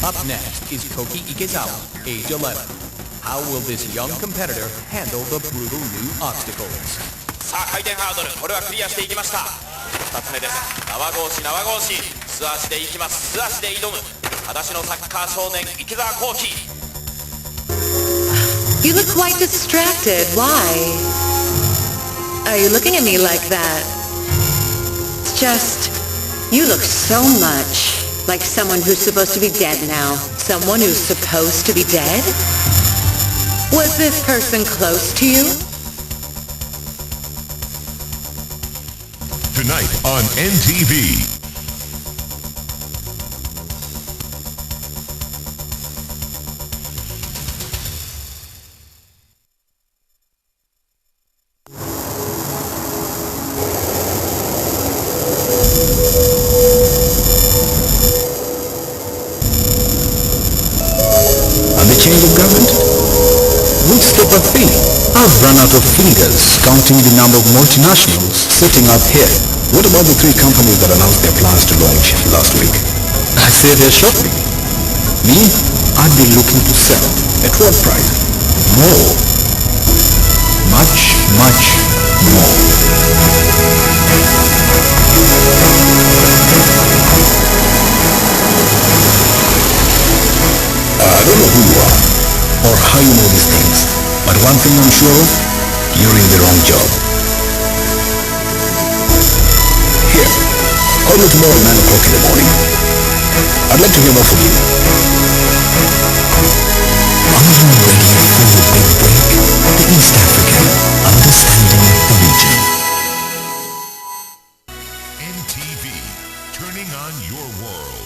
Up next is Koki Ikezawa, age 11. How will this young competitor handle the brutal new obstacles? さあ回転ハードル、これはクリアしていきました。2つ目です。縄格子縄格子、素足でいきます。素足で挑む裸足のサッカー少年池澤幸輝。 You look quite distracted. Why? Are you looking at me like that? It's just, you look so much like someone who's supposed to be dead now. Someone who's supposed to be dead? Was this person close to you? Tonight on NTV. Change of government? We'll stop a thing. I've run out of fingers counting the number of multinationals sitting up here. What about the 3 companies that announced their plans to launch last week? I say they're shopping. Me? I'd be looking to sell. At what price? More. Much, much more. I don't know who you are, or how you know these things, but one thing I'm sure of, you're in the wrong job. Here, call me tomorrow at 9 o'clock in the morning. I'd like to hear more from you. Are you ready for your big break? The East African, understanding the region. NTV, turning on your world.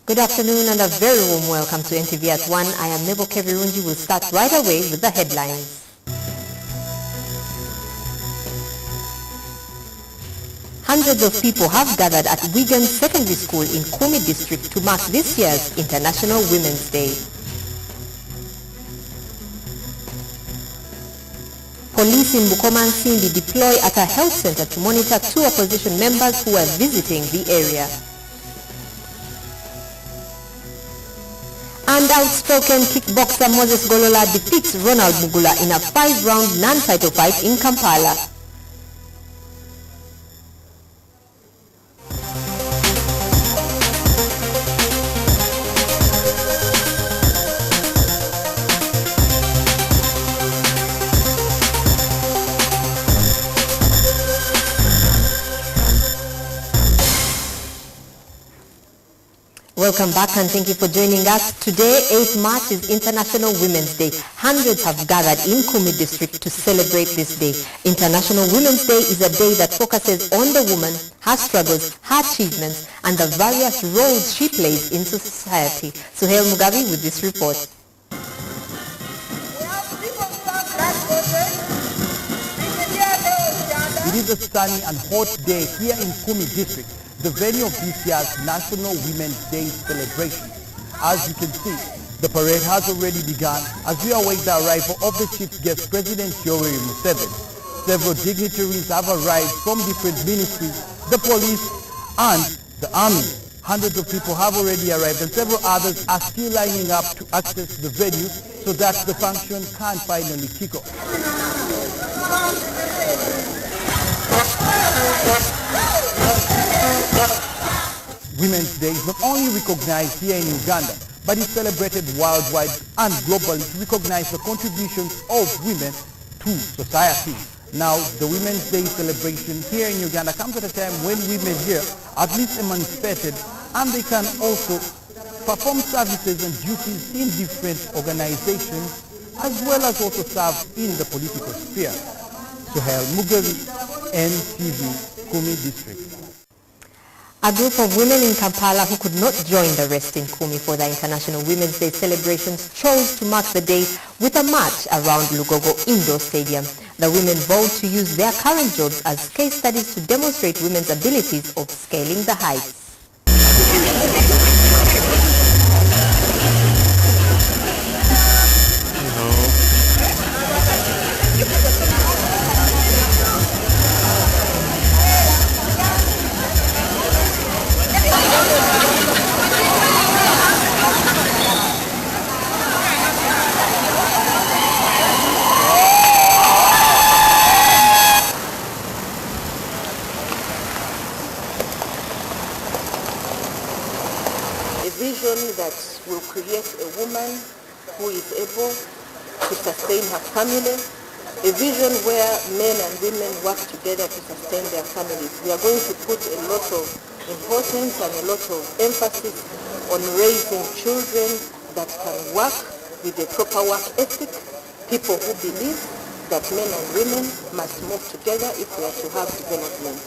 Good afternoon and a very warm welcome to NTV At One. I am Nebo Kevirunji. We'll start right away with the headlines. Hundreds of people have gathered at Wigan Secondary School in Kumi District to mark this year's International Women's Day. Police in Bukomansindi deploy at a health center to monitor 2 opposition members who were visiting the area. And outspoken kickboxer Moses Golola defeats Ronald Mugula in a 5-round non-title fight in Kampala. Welcome back and thank you for joining us. Today, 8th March is International Women's Day. Hundreds have gathered in Kumi District to celebrate this day. International Women's Day is a day that focuses on the woman, her struggles, her achievements, and the various roles she plays in society. Suhail Mugabi with this report. It is a sunny and hot day here in Kumi District, the venue of this year's National Women's Day celebration. As you can see, the parade has already begun as we await the arrival of the chief guest, President Yoweri Museveni. Several dignitaries have arrived from different ministries, the police and the army. Hundreds of people have already arrived and several others are still lining up to access the venue so that the function can finally kick off. Women's Day is not only recognized here in Uganda, but is celebrated worldwide and globally to recognize the contributions of women to society. Now, the Women's Day celebration here in Uganda comes at a time when women here are at least emancipated, and they can also perform services and duties in different organizations, as well as also serve in the political sphere. Suhail Mugavi, NTV, Kumi District. A group of women in Kampala who could not join the rest in Kumi for the International Women's Day celebrations chose to mark the day with a march around Lugogo Indoor Stadium. The women vowed to use their current jobs as case studies to demonstrate women's abilities of scaling the heights. That will create a woman who is able to sustain her family, a vision where men and women work together to sustain their families. We are going to put a lot of importance and a lot of emphasis on raising children that can work with a proper work ethic, people who believe that men and women must move together if we are to have development.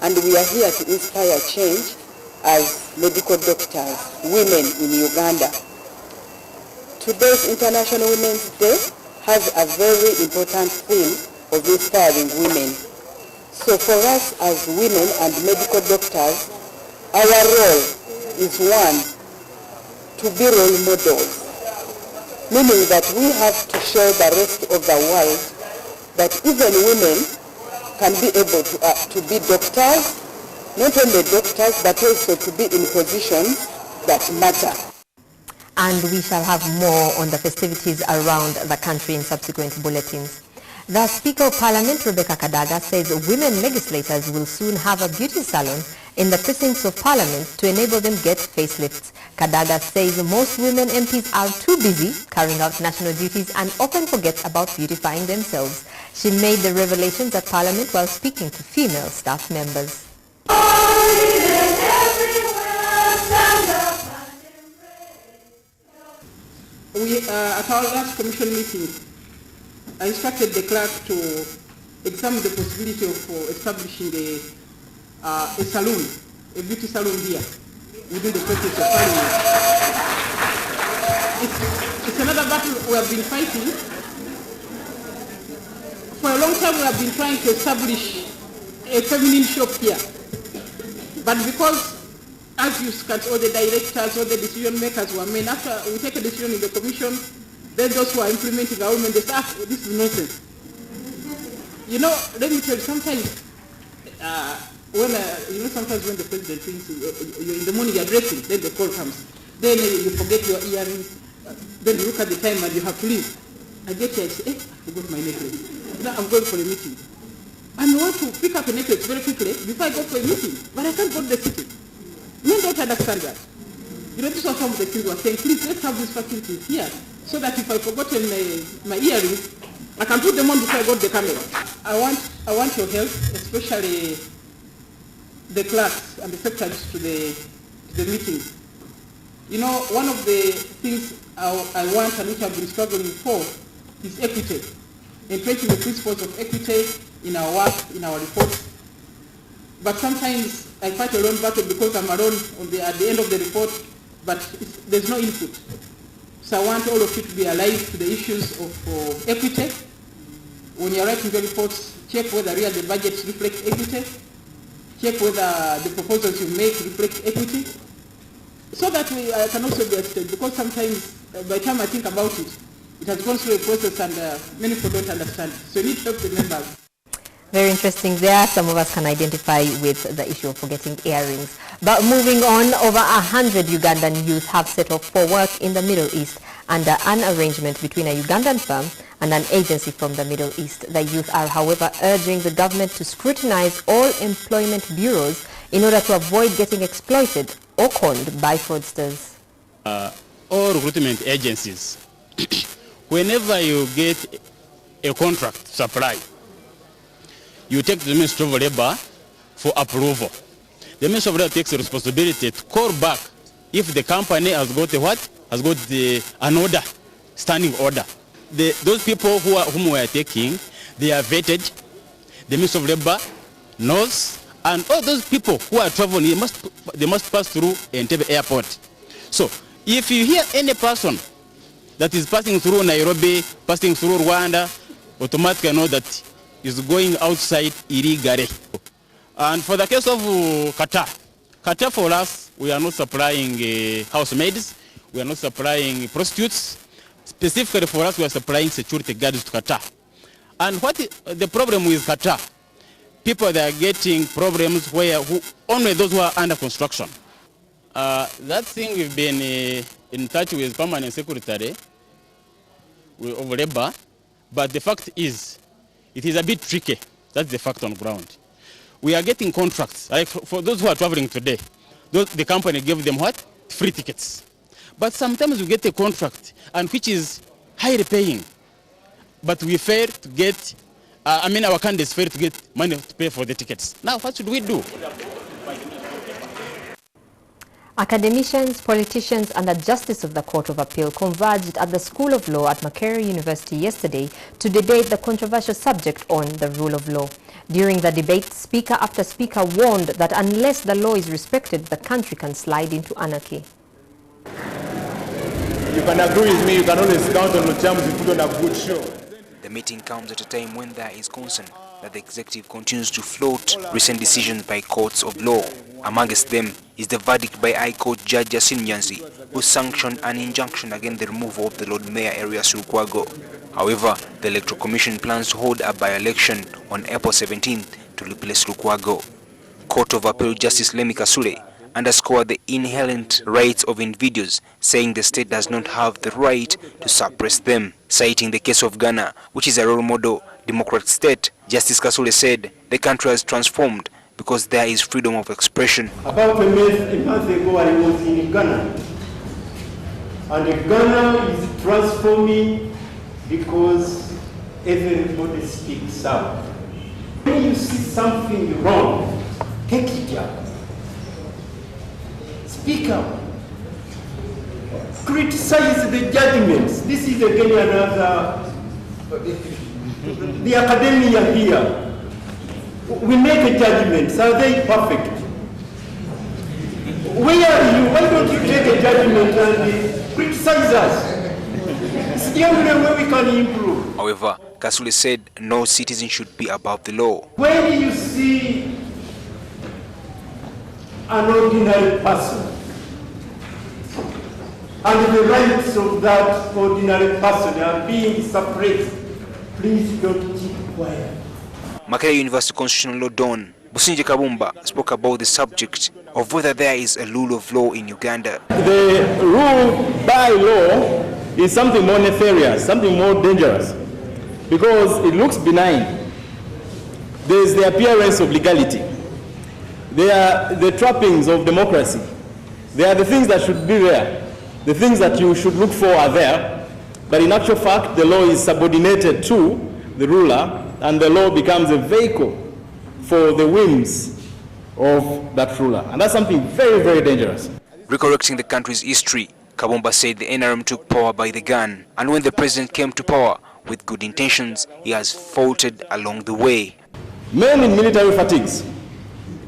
And we are here to inspire change as medical doctors, women in Uganda. Today's International Women's Day has a very important theme of inspiring women. So for us as women and medical doctors, our role is one, to be role models, meaning that we have to show the rest of the world that even women can be able to be doctors, not only doctors, but also to be in positions that matter. And we shall have more on the festivities around the country in subsequent bulletins. The Speaker of Parliament, Rebecca Kadaga, says women legislators will soon have a beauty salon in the precincts of Parliament to enable them get facelifts. Kadaga says most women MPs are too busy carrying out national duties and often forget about beautifying themselves. She made the revelations at Parliament while speaking to female staff members. At our last commission meeting, I instructed the clerk to examine the possibility of establishing a salon, a beauty salon here within the precincts of Parliament. It's another battle we have been fighting. For a long time we have been trying to establish a feminine shop here. But because, as you scat, all the directors, all the decision makers were men, after we take a decision in the commission, then those who are implementing our women, they say, this is nonsense. You know, let me tell you, sometimes, sometimes when the president thinks you're in the morning you're dressing, then the call comes. Then you forget your earrings, then you look at the time and you have to leave. I get here, I say, I forgot my necklace. Now I'm going for a meeting. And I want to pick up a necklace very quickly before I go for a meeting, but I can't go to the city. Men don't understand that. You know, this was some of the things we were saying, please let's have these facilities here, so that if I've forgotten my earrings, I can put them on before I go to the camera. I want your help, especially the clerks and the secretaries to the meetings. You know, one of the things I want and which I've been struggling for is equity. Entrenching the principles of equity in our work, in our reports. But sometimes I fight a lone battle because I'm alone at the end of the report, but there's no input. So I want all of you to be alive to the issues of equity. When you're writing the reports, check whether really the budgets reflect equity, check whether the proposals you make reflect equity, so that we can also be assisted, because sometimes by the time I think about it, it has gone through a process and many people don't understand. So you need to help the members. Very interesting there. Some of us can identify with the issue of forgetting earrings. But moving on, over 100 Ugandan youth have set off for work in the Middle East under an arrangement between a Ugandan firm and an agency from the Middle East. The youth are, however, urging the government to scrutinize all employment bureaus in order to avoid getting exploited or conned by fraudsters. All recruitment agencies, whenever you get a contract to supply, you take the Ministry of Labor for approval. The Ministry of Labor takes the responsibility to call back if the company has got an order, standing order. Those people whom we are taking, they are vetted. The Ministry of Labor knows, and all those people who are traveling, they must pass through NTV Airport. So if you hear any person that is passing through Nairobi, passing through Rwanda, automatically know that is going outside illegally. And for the case of Qatar for us, we are not supplying housemaids, we are not supplying prostitutes. Specifically for us, we are supplying security guards to Qatar. And what the problem with Qatar? People, they are getting problems where only those who are under construction. That thing, we've been in touch with Permanent Secretary of Labor, but the fact is, it is a bit tricky. That's the fact on ground. We are getting contracts. Like for those who are traveling today, the company gave them what? Free tickets. But sometimes we get a contract, and which is highly paying, but we fail to get, our candidates fail to get money to pay for the tickets. Now, what should we do? Academicians, politicians, and a justice of the Court of Appeal converged at the School of Law at Makerere University yesterday to debate the controversial subject on the rule of law. During the debate, speaker after speaker warned that unless the law is respected, the country can slide into anarchy. You can agree with me, you can always count on the terms you put on a good show. The meeting comes at a time when there is concern that the executive continues to float recent decisions by courts of law. Amongst them is the verdict by High Court Judge Yasin Nyanzi, who sanctioned an injunction against the removal of the Lord Mayor Erias Lukwago. However, the Electoral Commission plans to hold a by-election on April 17th to replace Lukwago. Court of Appeal Justice Lemi Kasule underscored the inherent rights of individuals, saying the state does not have the right to suppress them. Citing the case of Ghana, which is a role model democratic state, Justice Kasule said the country has transformed because there is freedom of expression. About a month ago, I was in Ghana, and Ghana is transforming because everybody speaks out. When you see something wrong, take it out. Speak up. Criticize the judgments. This is again another, the academia here. We make a judgment. Are they perfect? Where are you? Why don't you take a judgment and criticize us? It's the only way we can improve. However, Kasule said no citizen should be above the law. When you see an ordinary person and the rights of that ordinary person are being suppressed, please don't keep quiet. Makerere University Constitutional Law Don Businje Kabumba spoke about the subject of whether there is a rule of law in Uganda. The rule by law is something more nefarious, something more dangerous, because it looks benign. There is the appearance of legality. They are the trappings of democracy. They are the things that should be there. The things that you should look for are there, but in actual fact, the law is subordinated to the ruler, and the law becomes a vehicle for the whims of that ruler. And that's something very, very dangerous. Recollecting the country's history, Kabumba said the NRM took power by the gun, and when the president came to power with good intentions, he has faltered along the way. Men in military fatigues,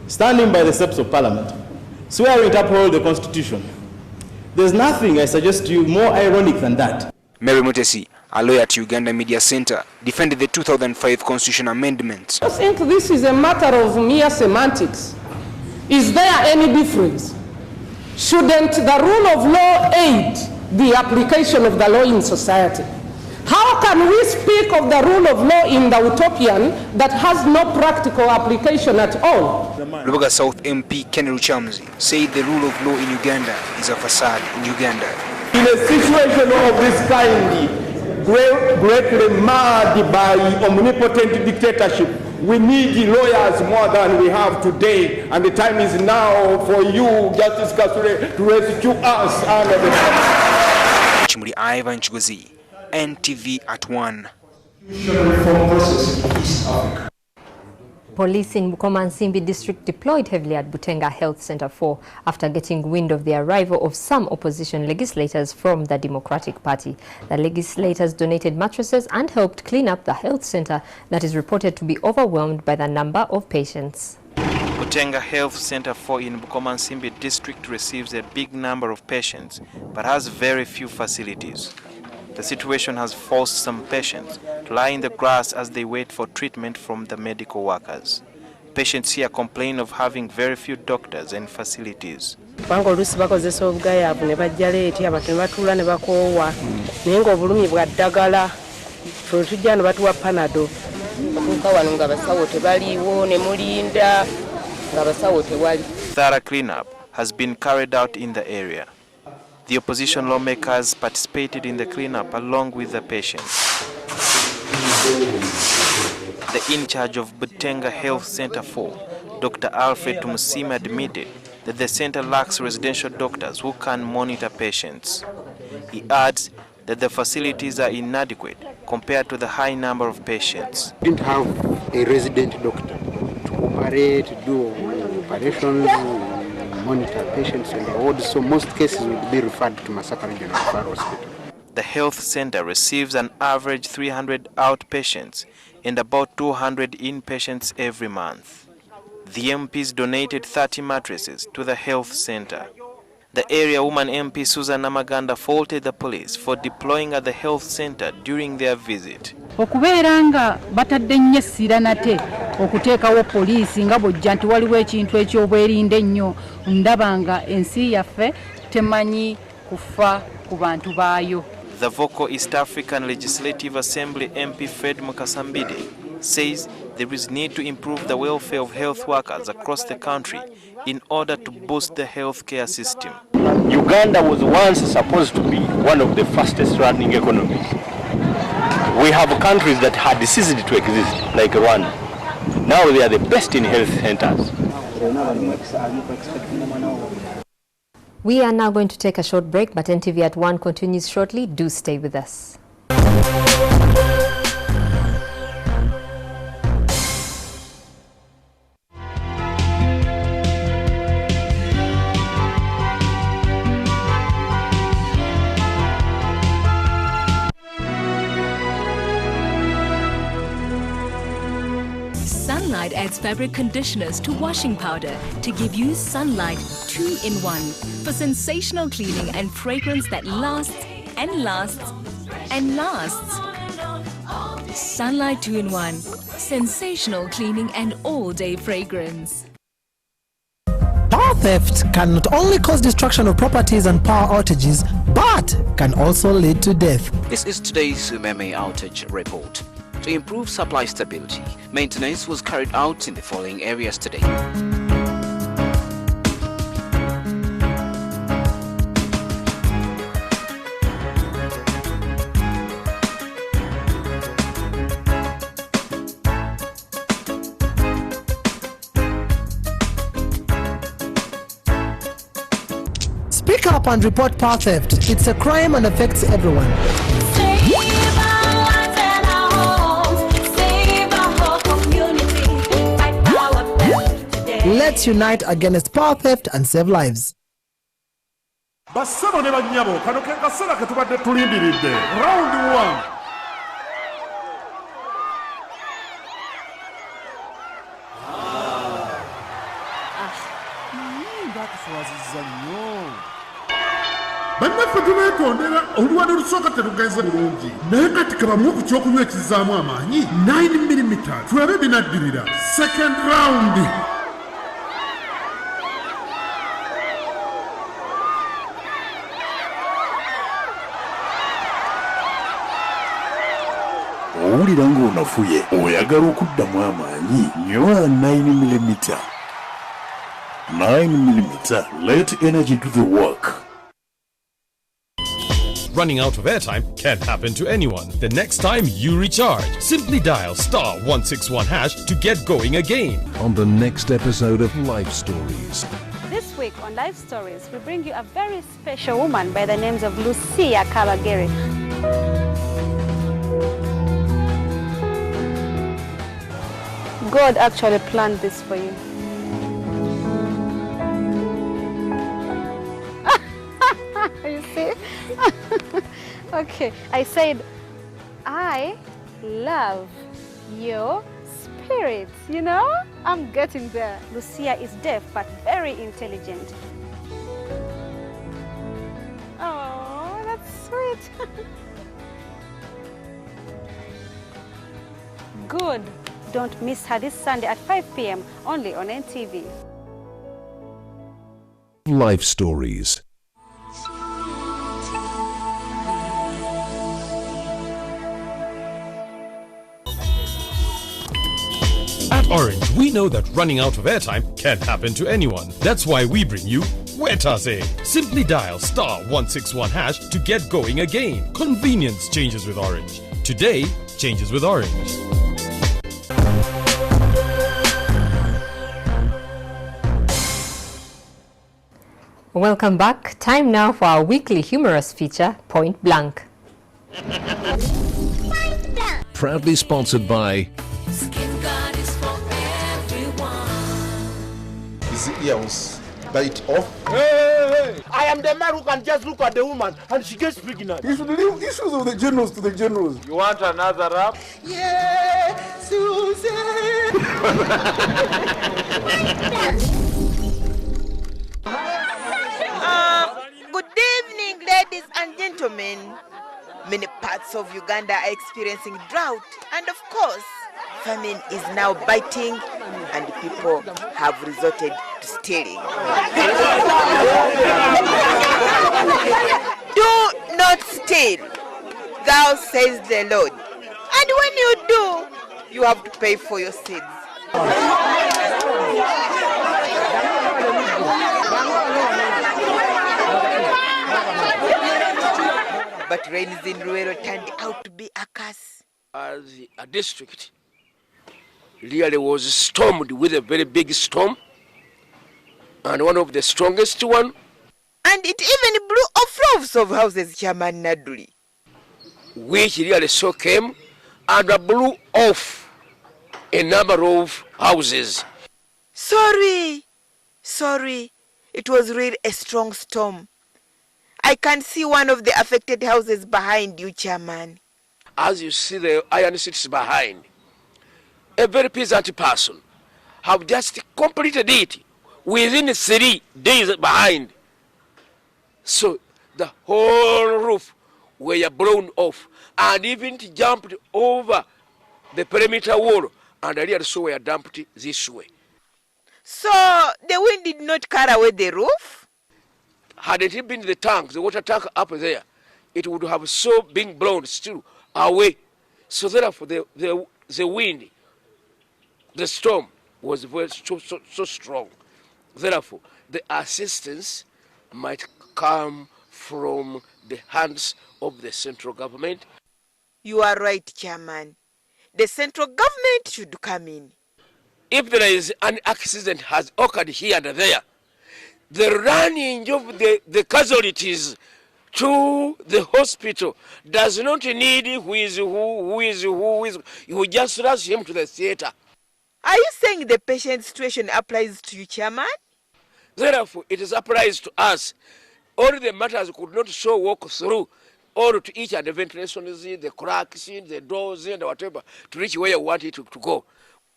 standing by the steps of parliament, swearing to uphold the constitution. There's nothing, I suggest to you, more ironic than that. Mary Mutesi, a lawyer at Uganda Media Center, defended the 2005 Constitution Amendment. I think this is a matter of mere semantics. Is there any difference? Shouldn't the rule of law aid the application of the law in society? How can we speak of the rule of law in the utopian that has no practical application at all? Lubaga South MP Ken Luchamzi said the rule of law in Uganda is a facade in Uganda. In a situation of this kind, greatly marred by omnipotent dictatorship, we need lawyers more than we have today, and the time is now for you, Justice Kasule, to rescue us under the Chimuli Ivan Chigozi, NTV at One. reform process in East Africa. Police in Bukomansimbi district deployed heavily at Butenga Health Center 4 after getting wind of the arrival of some opposition legislators from the Democratic Party. The legislators donated mattresses and helped clean up the health center that is reported to be overwhelmed by the number of patients. Butenga Health Center 4 in Bukomansimbi district receives a big number of patients but has very few facilities. The situation has forced some patients to lie in the grass as they wait for treatment from the medical workers. Patients here complain of having very few doctors and facilities. Thorough cleanup has been carried out in the area. The opposition lawmakers participated in the cleanup along with the patients. The in charge of Butenga Health Center 4, Dr. Alfred Tumusima, admitted that the center lacks residential doctors who can monitor patients. He adds that the facilities are inadequate compared to the high number of patients. We didn't have a resident doctor to operate, do operations, monitor patients in the wards, so most cases would be referred to Masaka Regional Referral Hospital. The health center receives an average 300 outpatients and about 200 inpatients every month. The MPs donated 30 mattresses to the health center. The area woman MP Susan Namaganda faulted the police for deploying at the health center during their visit. Okubeeranga batadde nnyo essira nate okuteekawo poliisi nga bw'ojja nti waliwo ekintu eky'obwerinde ennyo, ndaba nga ensi yaffe temanyi kufa ku bantu baayo. The Vocal East African Legislative Assembly MP Fred Mukasambide says there is need to improve the welfare of health workers across the country in order to boost the healthcare system. Uganda was once supposed to be one of the fastest running economies. We have countries that had ceased to exist, like Rwanda. Now they are the best in health centers. We are now going to take a short break, but NTV at One continues shortly. Do stay with us. Sunlight adds fabric conditioners to washing powder to give you Sunlight 2-in-1 for sensational cleaning and fragrance that lasts and lasts and lasts. Sunlight 2-in-1, sensational cleaning and all-day fragrance. Power theft can not only cause destruction of properties and power outages, but can also lead to death. This is today's Umeme outage report. To improve supply stability, maintenance was carried out in the following areas today. Speak up and report power theft. It's a crime and affects everyone. Let's unite against power theft and save lives. Bassebo ne bannyabo kano ke kaseera ke tubadde tulindiridde round 1. Bakuswazizza nnyo. Bannaffe tubeetondera oluwalo olusooka terugenze bulungi naye kati kabamuwe ku kyokunywa ekizaamu amaanyi 9mm tulabe binaddirira second round. Owulira ng'onafuye oyagala okuddamu amaanyi nywa 9mm. 9mm, let energy do the work. Running out of airtime can happen to anyone. The next time you recharge, simply dial *161# to get going again. On the next episode of Life Stories. This week on Life Stories, we bring you a very special woman by the names of Lucia Kabagere. God actually planned this for you. You see? Okay, I said, I love your spirit, you know? I'm getting there. Lucia is deaf but very intelligent. Oh, that's sweet. Good. Don't miss her this Sunday at 5 p.m. only on NTV. Life stories. At Orange, we know that running out of airtime can happen to anyone. That's why we bring you teases. Simply dial *161# to get going again. Convenience changes with Orange. Today changes with Orange. Welcome back. Time now for our weekly humorous feature, Point Blank. Proudly sponsored by His ears bite off. Hey! I am the man who can just look at the woman and she gets pregnant. You should leave issues of the generals to the generals. You want another rap? Yeah, Susan. Good evening, ladies and gentlemen. Many parts of Uganda are experiencing drought, and of course, famine is now biting, and people have resorted to stealing. Do not steal, thou says the Lord. And when you do, you have to pay for your sins. But rains in Ruero turned out to be a curse. As a district really was stormed with a very big storm, and one of the strongest one. And it even blew off roofs of houses, Chairman Naduli. Which really so came and blew off a number of houses. Sorry, it was really a strong storm. I can see one of the affected houses behind you, Chairman. As you see the iron seats behind, a very peasant person have just completed it within 3 days behind. So the whole roof were blown off and even jumped over the perimeter wall and the real so were dumped this way. So the wind did not carry away the roof? Had it been the tank, the water tank up there, it would have so been blown still away. So therefore the wind, the storm was very so strong. Therefore, the assistance might come from the hands of the central government. You are right, Chairman. The central government should come in. If there is an accident has occurred here and there, the running of the casualties to the hospital does not need who is who. You just rush him to the theater. Are you saying the patient situation applies to you, Chairman? Therefore, it is applies to us. All the matters could not so walk through, or to each and the ventilations, the cracks, the doors, and whatever, to reach where you want it to go.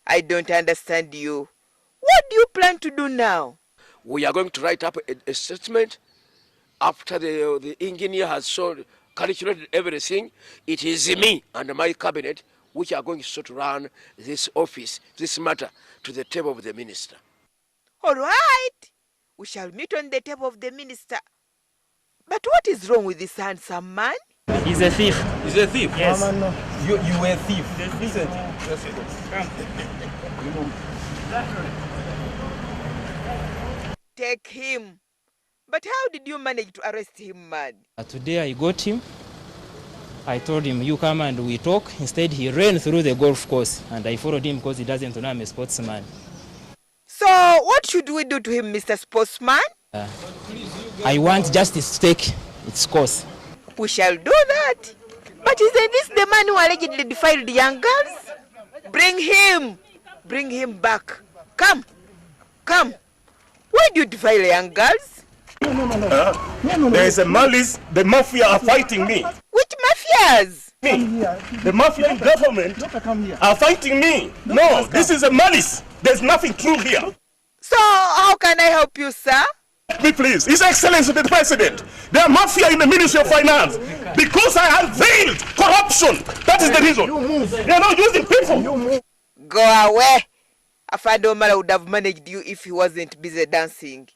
I don't understand you. What do you plan to do now? We are going to write up a statement after the engineer has calculated everything. It is me and my cabinet which are going to run this office, this matter, to the table of the minister. All right. We shall meet on the table of the minister. But what is wrong with this handsome man? He's a thief. He's a thief? Yes. No. You were a thief. Listen. Come. Take him. But how did you manage to arrest him, man? Today I got him. I told him, you come and we talk. Instead, he ran through the golf course, and I followed him because he doesn't know I'm a sportsman. So, what should we do to him, Mr. Sportsman? I want justice to take its course. We shall do that. But isn't this the man who allegedly defiled young girls? Bring him. Bring him back. Come. Come. Why do you defile young girls? There is a malice. The mafia are fighting me. Which mafias? Me. The mafia in government are fighting me. No, this is a malice. There's nothing true here. So, how can I help you, sir? Me, please. His Excellency the President. There are mafia in the Ministry of Finance. Because I unveiled corruption. That is the reason. They are not using people. Go away. Afando Omala would have managed you if he wasn't busy dancing.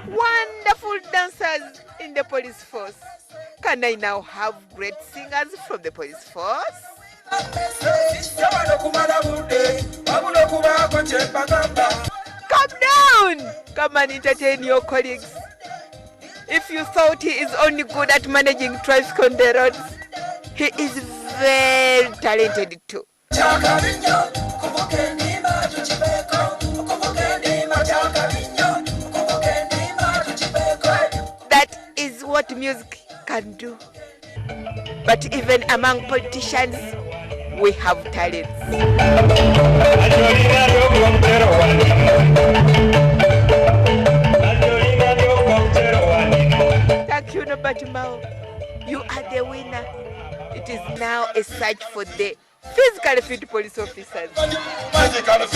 Wonderful dancers in the police force. Can I now have great singers from the police force? Calm down! Come and entertain your colleagues. If you thought he is only good at managing traffic on the roads, he is very talented too. That is what music can do. But even among politicians, we have talents. Thank you, Nobatimao. You are the winner. It is now a search for the physically fit police officers. Physically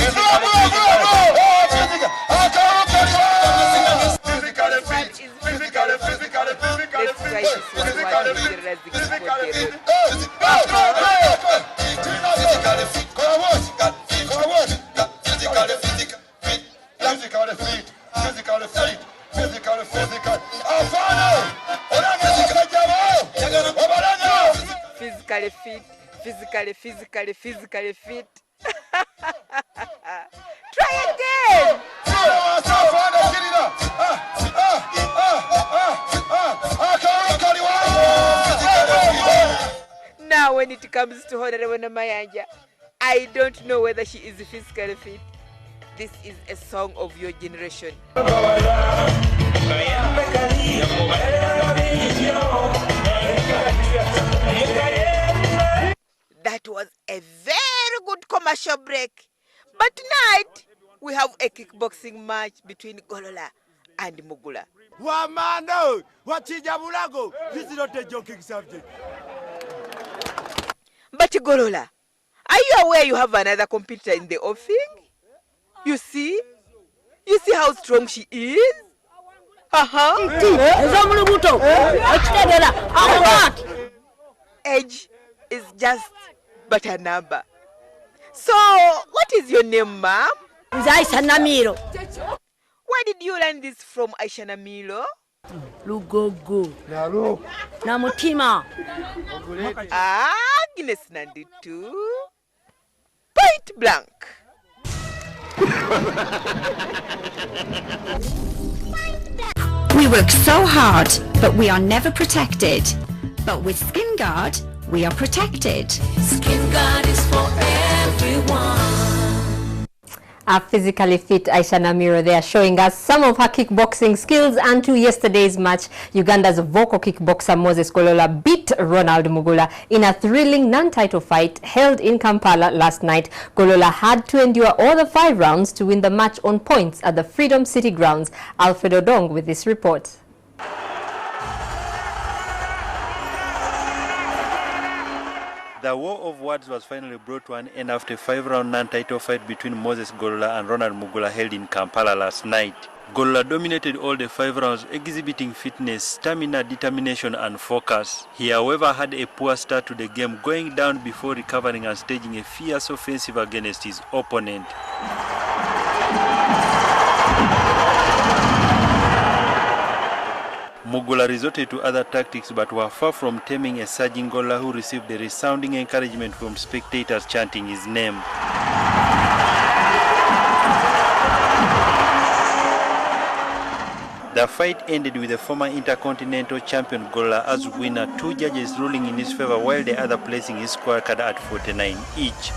fit. Try again. Now when it comes to Honorable Namayanja, I don't know whether she is physically fit. This is a song of your generation. That was a very good commercial break. But tonight, we have a kickboxing match between Golola and Mugula. Wamano, Wachijabulago, this is not a joking subject. But Golola, are you aware you have another competitor in the offing? You see? You see how strong she is? Age is just but a number. So, what is your name, ma'am? Aisha Namiro. Where did you learn this from, Aisha Namiro? Lugogo. Nalo. Namutima. Guinness Nanditu. Point blank. We work so hard, but we are never protected. But with Skin Guard, we are protected. Skin Guard is for everyone. Our physically fit Aisha Namiro there showing us some of her kickboxing skills, and to yesterday's match, Uganda's vocal kickboxer Moses Golola beat Ronald Mugula in a thrilling non-title fight held in Kampala last night. Golola had to endure all the 5 rounds to win the match on points at the Freedom City grounds. Alfred Odong with this report. The war of words was finally brought to an end after a 5-round non-title fight between Moses Golola and Ronald Mugula held in Kampala last night. Golola dominated all the 5 rounds, exhibiting fitness, stamina, determination and focus. He however had a poor start to the game, going down before recovering and staging a fierce offensive against his opponent. Mugula resorted to other tactics but were far from taming a surging Golola who received a resounding encouragement from spectators chanting his name. The fight ended with the former Intercontinental Champion Golola as winner, 2 judges ruling in his favor while the other placing his scorecard at 49 each.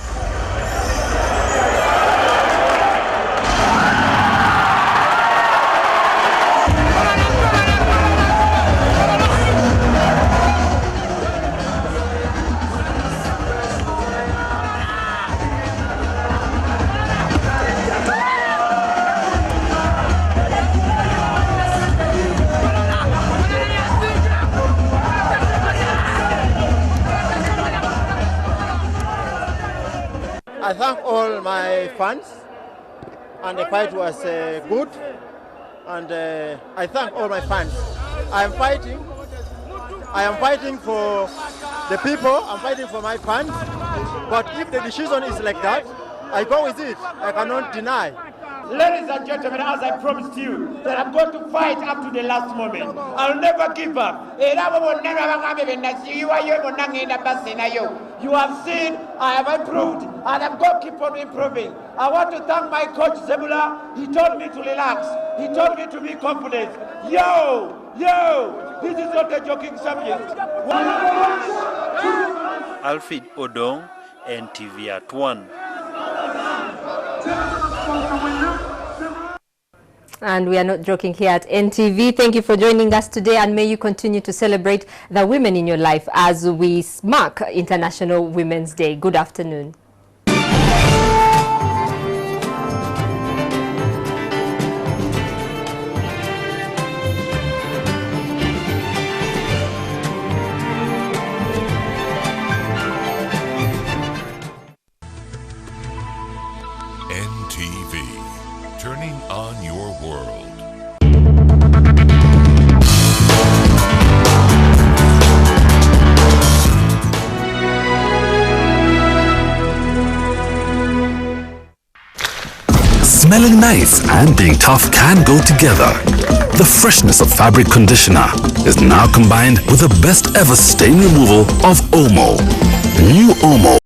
I thank all my fans, and the fight was good, and I thank all my fans. I am fighting for the people, I'm fighting for my fans, but if the decision is like that, I go with it, I cannot deny. Ladies and gentlemen, as I promised you, that I'm going to fight up to the last moment. I'll never give up. You have seen, I have improved, and I'm going to keep on improving. I want to thank my coach, Zebula. He told me to relax. He told me to be confident. Yo, this is not a joking subject. Alfred Odong, NTV At One. And we are not joking here at NTV. Thank you for joining us today, and may you continue to celebrate the women in your life as we mark International Women's Day. Good afternoon. NTV, turning on your world. Smelling nice and being tough can go together. The freshness of fabric conditioner is now combined with the best ever stain removal of Omo. New Omo.